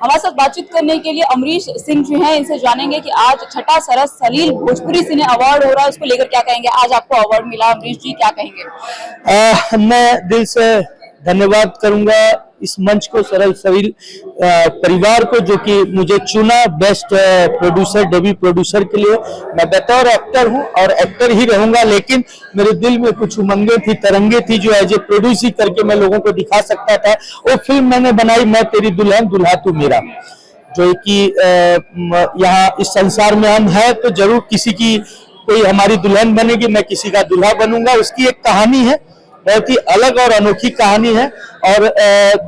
हमारे साथ बातचीत करने के लिए अमरीश सिंह जो हैं, इनसे जानेंगे कि आज छठा सरस सलील भोजपुरी सिने अवार्ड हो रहा है, उसको लेकर क्या कहेंगे। आज आपको अवार्ड मिला, अमरीश जी क्या कहेंगे। मैं दिल से धन्यवाद करूंगा इस मंच को, सरल सलील परिवार को, जो कि मुझे चुना बेस्ट प्रोड्यूसर, डेब्यू प्रोड्यूसर के लिए। मैं बतौर एक्टर हूं और एक्टर ही रहूंगा, लेकिन मेरे दिल में कुछ उमंगे थी, तरंगे थी, जो एज ए प्रोड्यूस ही करके मैं लोगों को दिखा सकता था। वो फिल्म मैंने बनाई, मैं तेरी दुल्हन दुल्हा तू मेरा, जो कि यहाँ इस संसार में हम हैं तो जरूर किसी की कोई हमारी दुल्हन बनेगी, मैं किसी का दूल्हा बनूंगा। उसकी एक कहानी है, बहुत ही अलग और अनोखी कहानी है। और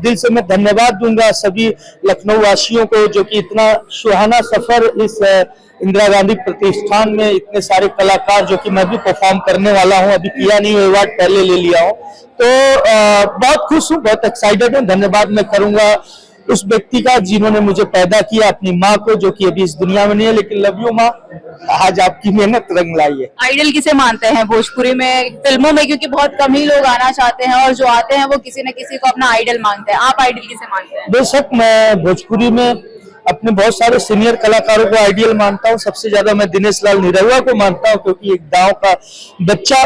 दिल से मैं धन्यवाद दूंगा सभी लखनऊ वासियों को, जो कि इतना सुहाना सफर इस इंदिरा गांधी प्रतिष्ठान में इतने सारे कलाकार, जो कि मैं भी परफॉर्म करने वाला हूं, अभी किया नहीं, अवार्ड पहले ले लिया हूं, तो बहुत खुश हूं, बहुत एक्साइटेड हूं। धन्यवाद मैं करूंगा उस व्यक्ति का जिन्होंने मुझे पैदा किया, अपनी माँ को, जो कि अभी इस दुनिया में नहीं है, लेकिन लव यू माँ, आज आपकी मेहनत रंग लाई है। आइडल किसे मानते हैं भोजपुरी में, फिल्मों में, क्योंकि बहुत कम ही लोग आना चाहते हैं और जो आते हैं वो किसी न किसी को अपना आइडल मानते हैं। आप आइडल किसे मानते हैं। बेशक मैं भोजपुरी में अपने बहुत सारे सीनियर कलाकारों को आइडियल मानता हूँ। सबसे ज्यादा मैं दिनेश लाल निरहुआ को मानता हूँ, क्योंकि एक गांव का बच्चा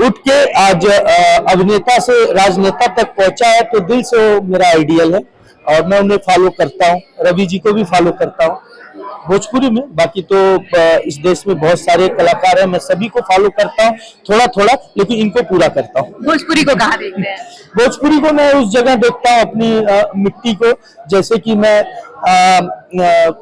उठ के आज अभिनेता से राजनेता तक पहुंचा है, तो दिल से वो मेरा आइडियल है और मैं उन्हें फॉलो करता हूँ। रवि जी को भी फॉलो करता हूँ भोजपुरी में। बाकी तो इस देश में बहुत सारे कलाकार हैं, मैं सभी को फॉलो करता हूँ थोड़ा थोड़ा, लेकिन इनको पूरा करता हूँ। भोजपुरी को कहाँ देखते हैं। भोजपुरी को मैं उस जगह देखता हूँ, अपनी मिट्टी को, जैसे कि मैं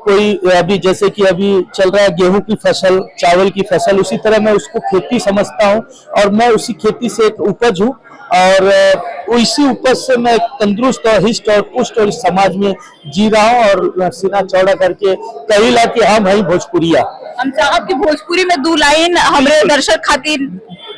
कोई अभी जैसे कि अभी चल रहा है गेहूं की फसल, चावल की फसल, उसी तरह मैं उसको खेती समझता हूँ और मैं उसी खेती से एक उपज हूँ और इसी उपज से मैं तंदुरुस्त और हिस्ट और पुष्ट और इस समाज में जी रहा हूँ और सीना चौड़ा करके कहिला कि हम है भोजपुरिया। हम चाहब कि भोजपुरी में 2 लाइन हमारे दर्शक खातिर।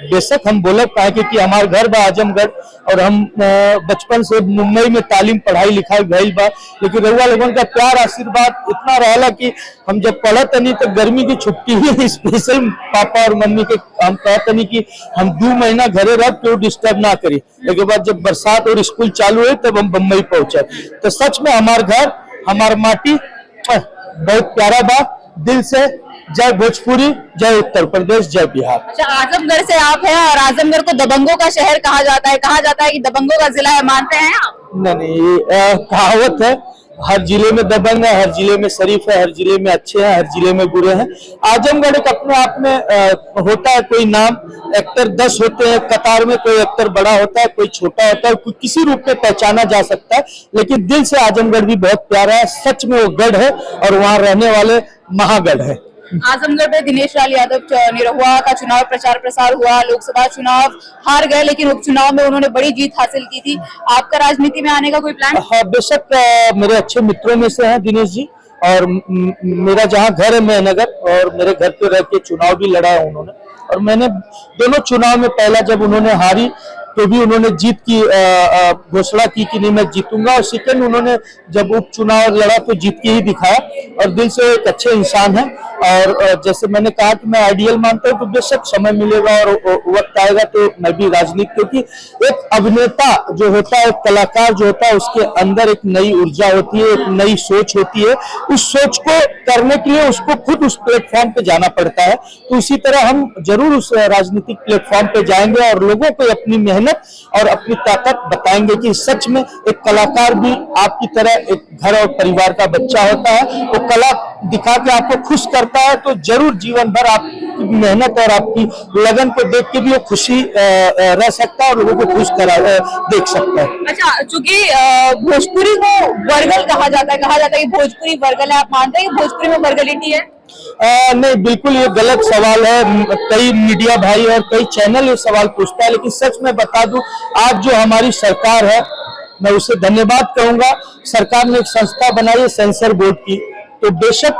बेशक हम बोलब पाए, क्योंकि हमारे घर बा आजमगढ़ और हम बचपन से मुंबई में तालीम पढ़ाई लिखाई भइल बा, लेकिन रउआ लोगन का प्यार आशीर्वाद इतना रहला कि हम जब पढ़त नहीं तो गर्मी की छुट्टी ही स्पेशल पापा और मम्मी के हम कहते नहीं कि हम 2 महीना घरे रह क्यों डिस्टर्ब ना करी। लेकिन बाद जब बरसात और स्कूल चालू हुए तब हम बम्बई पहुंचे। तो सच में हमार घर, हमार माटी बहुत प्यारा बा। दिल से जय भोजपुरी, जय उत्तर प्रदेश, जय बिहार। अच्छा, आजमगढ़ से आप हैं और आजमगढ़ को दबंगों का शहर कहा जाता है कि दबंगों का जिला है, मानते हैं आप। नहीं, ये कहावत है, हर जिले में दबंग है, हर जिले में शरीफ है, हर जिले में अच्छे हैं, हर जिले में बुरे हैं। आजमगढ़ एक अपने आप में होता है कोई नाम, एक्टर 10 होते हैं कतार में, कोई एक्टर बड़ा होता है, कोई छोटा होता है, कोई किसी रूप में पहचाना जा सकता है, लेकिन दिल से आजमगढ़ भी बहुत प्यारा है। सच में वो गढ़ है और वहाँ रहने वाले महागढ़ है। आजमगढ़ में दिनेश लाल यादव निरहुआ का चुनाव प्रचार प्रसार हुआ, लोकसभा चुनाव हार गए, लेकिन उपचुनाव में उन्होंने बड़ी जीत हासिल की थी। आपका राजनीति में आने का कोई प्लान। हाँ, बेशक मेरे अच्छे मित्रों में से हैं दिनेश जी, और मेरा जहाँ घर है मेहनगर, और मेरे घर पे रह के चुनाव भी लड़ा है उन्होंने, और मैंने दोनों चुनाव में, पहला जब उन्होंने हारी तो भी उन्होंने जीत की घोषणा की कि नहीं मैं जीतूंगा, और सेकंड उन्होंने जब उपचुनाव लड़ा तो जीत के ही दिखाया, और दिल से एक अच्छे इंसान है। और जैसे मैंने कहा कि मैं आइडियल मानता हूँ, तो बेशक समय मिलेगा और वक्त आएगा तो मैं भी राजनीति, क्योंकि एक अभिनेता जो होता है, एक कलाकार जो होता है, उसके अंदर एक नई ऊर्जा होती है, एक नई सोच होती है। उस सोच को करने के लिए उसको खुद उस प्लेटफॉर्म पे जाना पड़ता है। तो उसी तरह हम जरूर उस राजनीतिक प्लेटफॉर्म पे जाएंगे और लोगों को अपनी मेहनत और अपनी ताकत बताएंगे कि सच में एक कलाकार भी आपकी तरह एक घर और परिवार का बच्चा होता है। वो कला दिखा के आपको खुश करता है, तो जरूर जीवन भर आपकी मेहनत और आपकी लगन को देख के भी वो खुशी रह सकता है और लोगों को खुश करा देख सकता है। अच्छा, चूंकि भोजपुरी को वर्गल कहा जाता है कि भोजपुरी वर्गल है, आप मानते हैं कि भोजपुरी में वर्गलिटी है। नहीं, बिल्कुल ये गलत सवाल है। कई मीडिया भाई और कई चैनल ये सवाल पूछता है, लेकिन सच में बता दूं, आज जो हमारी सरकार है, मैं उसे धन्यवाद कहूंगा। सरकार ने एक संस्था बनाई है सेंसर बोर्ड की, तो बेशक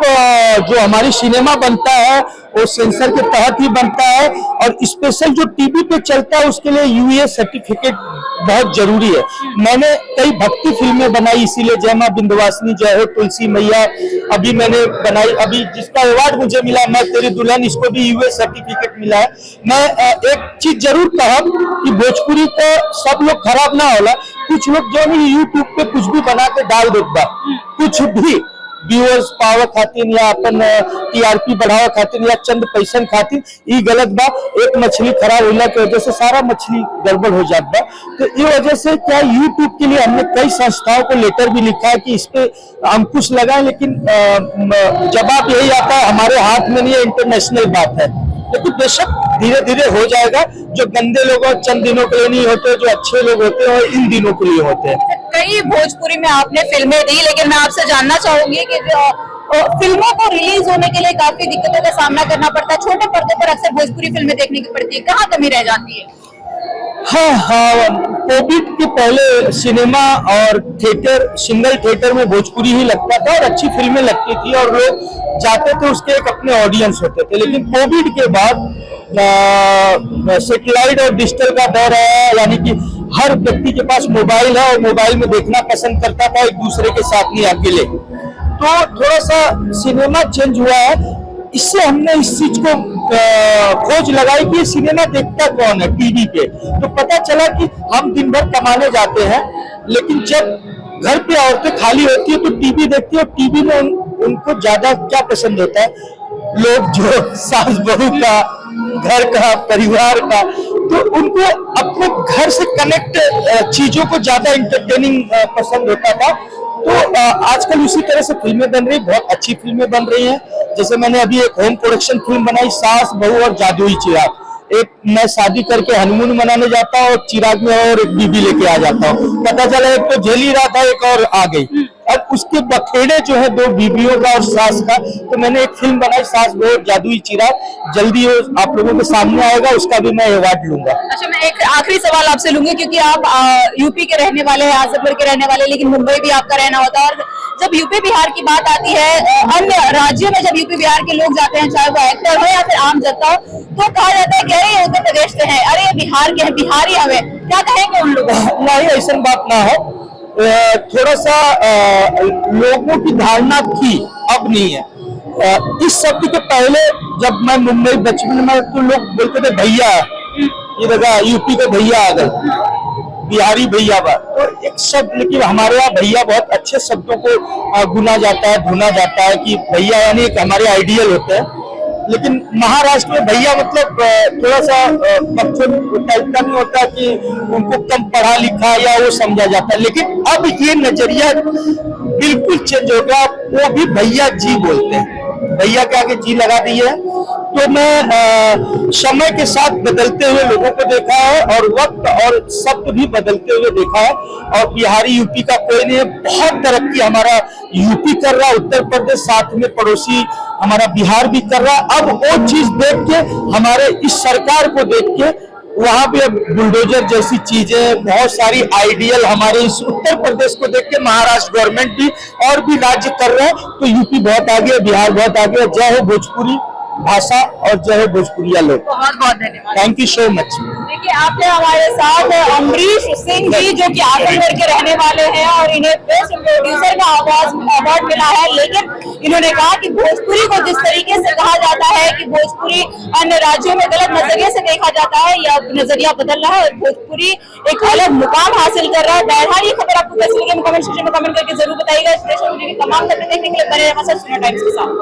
जो हमारी सिनेमा बनता है वो सेंसर के तहत ही बनता है, और स्पेशल जो टीवी पे चलता है उसके लिए यूए सर्टिफिकेट बहुत जरूरी है। मैंने कई भक्ति फिल्में बनाई, इसीलिए जय मां विंध्यवासिनी, जय हो तुलसी मैया अभी मैंने बनाई, अभी जिसका अवार्ड मुझे मिला मैं तेरी दुल्हन, इसको भी यूए सर्टिफिकेट मिला है। मैं एक चीज जरूर कहब कि भोजपुरी को सब लोग खराब ना होला, कुछ लोग जो नहीं यूट्यूब पे कुछ भी बना के डाल देता, कुछ भी व्यूअर्स पावर खातिर या अपन टीआरपी बढ़ावा खातिर या चंद पैसन खातिर ये गलत बा। एक मछली खराब होला की वजह से सारा मछली गड़बड़ हो जात बा। तो ये वजह से क्या यूट्यूब के लिए हमने कई संस्थाओं को लेटर भी लिखा है कि इस पे अंकुश लगाए, लेकिन जवाब यही आता है हमारे हाथ में नहीं है, इंटरनेशनल बात है। लेकिन बेशक धीरे धीरे हो जाएगा। जो गंदे लोग चंद दिनों के लिए नहीं होते, जो अच्छे लोग होते हैं और इन दिनों के लिए होते हैं। कई भोजपुरी में आपने फिल्में दी, लेकिन मैं आपसे जानना चाहूंगी कि फिल्मों को रिलीज होने के लिए काफी दिक्कतों का सामना करना पड़ता है। छोटे पर्दे पर अक्सर भोजपुरी फिल्में देखने की पड़ती है, कहाँ कमी रह जाती है? हाँ, कोविड के पहले सिनेमा और थिएटर, सिंगल थिएटर में भोजपुरी ही लगता था और अच्छी फिल्में लगती थी और लोग जाते थे, उसके एक अपने ऑडियंस होते थे। लेकिन कोविड के बाद सैटेलाइट और डिजिटल का दौर आया, यानी कि हर व्यक्ति के पास मोबाइल है और मोबाइल में देखना पसंद करता था, एक दूसरे के साथ नहीं अकेले। तो थोड़ा सा सिनेमा चेंज हुआ है। इससे हमने इस चीज को खोज लगाई कि ये सिनेमा देखता कौन है टीवी पे। तो पता चला कि हम दिन भर कमाने जाते हैं, लेकिन जब घर पे औरतें खाली होती है तो टीवी देखती है। और टीवी में उनको ज्यादा क्या पसंद होता है, लोग जो सास बहू का, घर का, परिवार का, तो उनको अपने घर से कनेक्ट चीजों को ज्यादा इंटरटेनिंग पसंद होता था। तो आजकल उसी तरह से फिल्में बन रही, बहुत अच्छी फिल्में बन रही हैं। जैसे मैंने अभी एक होम प्रोडक्शन फिल्म बनाई, सास बहू और जादुई चिराग। एक मैं शादी करके हनीमून मनाने जाता हूँ और चिराग में और एक बीबी लेके आ जाता हूँ। पता चला एक तो झेल ही रहा था, एक और आ गई। अब उसके बखेड़े जो है दो बीबियों का और सास का, तो मैंने एक फिल्म बनाई सास बहू और जादुई चिराग। जल्दी आप लोगों के सामने आएगा, उसका भी मैं अवार्ड लूंगा। अच्छा, मैं एक आखिरी सवाल आपसे लूंगी, क्योंकि आप यूपी के रहने वाले हैं, आजमगढ़ के रहने वाले, लेकिन मुंबई भी आपका रहना होता है। और जब यूपी बिहार की बात आती है, अन्य राज्यों में जब यूपी बिहार के लोग जाते हैं, चाहे वो एक्टर हो या फिर आम जनता हो, तो कहा जाता है कि अरे ये उत्तर प्रदेश से है, अरे ये बिहार के हैं, बिहारी हमें। क्या कहेंगे उन लोगों को? नहीं, ऐसा बात ना हो। थोड़ा सा लोगों की धारणा थी, अब नहीं है। इस शब्द के पहले जब मैं मुंबई बचपन में, तो लोग बोलते थे भैया, ये देखा यूपी के भैया आ गए, बिहारी भैया बा। तो एक शब्द, लेकिन हमारे यहाँ भैया बहुत अच्छे शब्दों को गुना जाता है, धुना जाता है कि भैया यानी एक हमारे आइडियल होते हैं। लेकिन महाराष्ट्र में भैया मतलब थोड़ा सा बच्चों टाइप का नहीं होता कि उनको कम पढ़ा लिखा या वो समझा जाता है। लेकिन अब ये नजरिया बिल्कुल चेंज हो गया, वो भी भैया जी बोलते हैं। भैया के आगे जी लगा दी है। तो मैं समय के साथ बदलते हुए लोगों को देखा है और वक्त और शब्द भी बदलते हुए देखा है। और बिहारी यूपी का कोई नहीं है, बहुत तरक्की हमारा यूपी कर रहा है, उत्तर प्रदेश साथ में पड़ोसी हमारा बिहार भी कर रहा है। अब वो चीज देख के, हमारे इस सरकार को देख के, वहां पे अब बुलडोजर जैसी चीजें, बहुत सारी आइडियल हमारे इस उत्तर प्रदेश को देख के महाराष्ट्र गवर्नमेंट भी और भी राज्य कर रहे हैं। तो यूपी बहुत आगे, बिहार बहुत आगे। जय हो भोजपुरी भाषा और जय हो भोजपुरिया लोग। बहुत बहुत धन्यवाद, थैंक यू सो मच। देखिए, आपने हमारे साथ अमरीश सिंह जी, जो कि आजमगढ़ के रहने वाले हैं और इन्हें बेस्ट प्रोड्यूसर का अवार्ड मिला है। लेकिन इन्होंने कहा कि भोजपुरी को जिस तरीके से कहा जाता है कि भोजपुरी अन्य राज्यों में गलत नजरिए से देखा जाता है, यह नजरिया बदल रहा है और भोजपुरी एक अलग मुकाम हासिल कर रहा है। बहरहाल ये खबर आपको कैसी लगी, कमेंट सेक्शन में कमेंट करके जरूर बताइएगा। तमाम खबरें देखने के लिए बने रहें हमारे साथ टाइम्स के साथ।